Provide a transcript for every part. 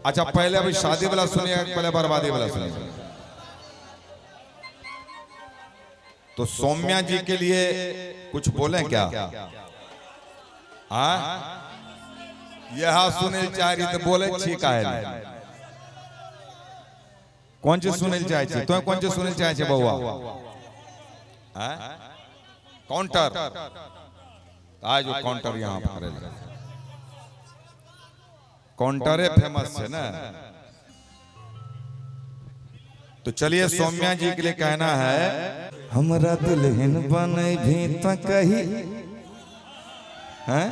अच्छा पहले अभी शादी वाला सुनिए, पहले बर्बादी वाला सुनिए। तो सौम्या जी के लिए कुछ बोले क्या? हाँ यह सुनील चाह रही तो बोले ठीक है। कौन चीज सुनील चाहे तो कौन चीज सुनील चाहे बउआ? काउंटर आज वो काउंटर यहाँ पर काउंटर फेमस है ना। तो चलिए सौम्या जी के लिए कहना है, हमरा दुल्हन बने भी तो कही है,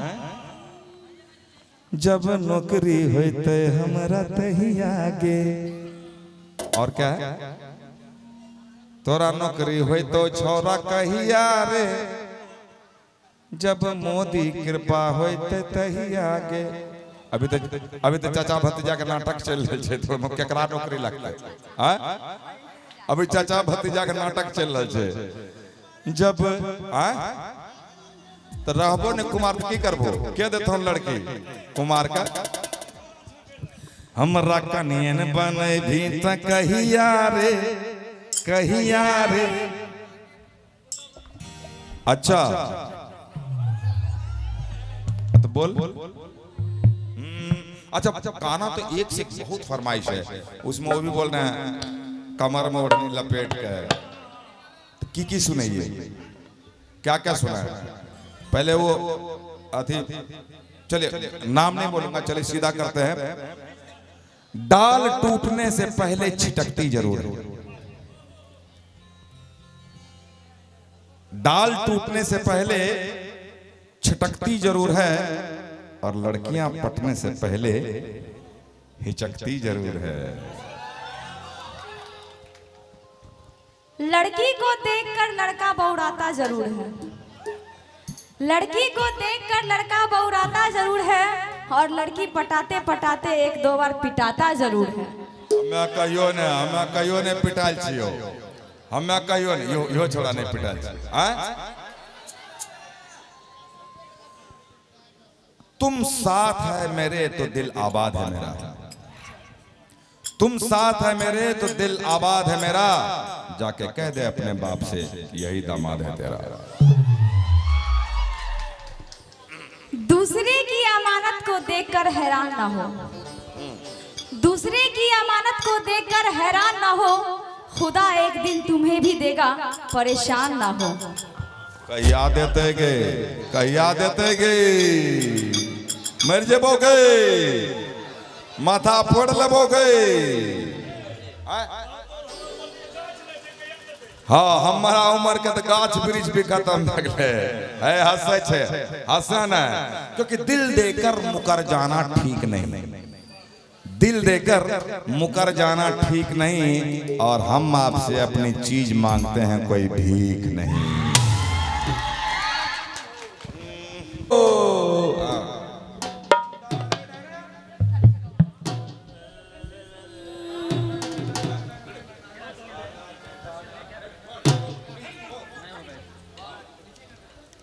जब नौकरी होते हमरा तही आगे। और क्या है? तोरा नौकरी होई तो छोरा कहिया रे, जब मोदी कृपा होते तही आगे। अभी तो चाचा भतीजा के नाटक चल रहे थे, तो केकरा नौकरी लगता है? अभी चाचा भतीजा के नाटक चल रहे थे। जब तो रहबो ने कुमार की करबो के देथो लड़की कुमार का। हमरा कनियन बने भी त कहिया रे, कहिया रे। अच्छा तो बोल। अच्छा गाना तो एक से बहुत फरमाइश है उसमें, वो भी बोल रहे हैं कमर में ओढ़नी लपेट के। की सुनाइए, क्या क्या सुना है? पहले वो अथी, चलिए नाम नहीं बोलूंगा, चलिए सीधा करते हैं। डाल टूटने से पहले छिटकती जरूर है, डाल टूटने से पहले छिटकती जरूर है, और लड़कियां पटने से पहले हिचकती जरूर है। लड़की को देखकर लड़का बौराता जरूर है, लड़की को देखकर लड़का बौराता जरूर है, और लड़की पटाते पटाते एक दो बार पिटाता जरूर है। हमें कहियो ने पिटाल छियो, हमें कहियो ने यो छोड़ा नहीं पिटाल छियो। तुम साथ है मेरे तो दिल आबाद है मेरा, तुम साथ है मेरे तो दिल आबाद है मेरा, जाके कह दे अपने बाप से यही दामाद है तेरा। दूसरे की अमानत को देखकर हैरान ना हो, दूसरे की अमानत को देखकर हैरान ना हो, खुदा एक दिन तुम्हें भी देगा, परेशान ना हो। कहिया देते गे, कहिया देते गे, मर जेबोगे, माथा फोड़ लेबोगे। हाँ हमारा उम्र के तो गाछ वृक्ष भी खत्म हो गए है, हंसे छे हंसन है, क्योंकि दिल देकर मुकर जाना ठीक नहीं, दिल देकर मुकर जाना ठीक नहीं। और हम आपसे अपनी चीज मांगते हैं, कोई भीख नहीं।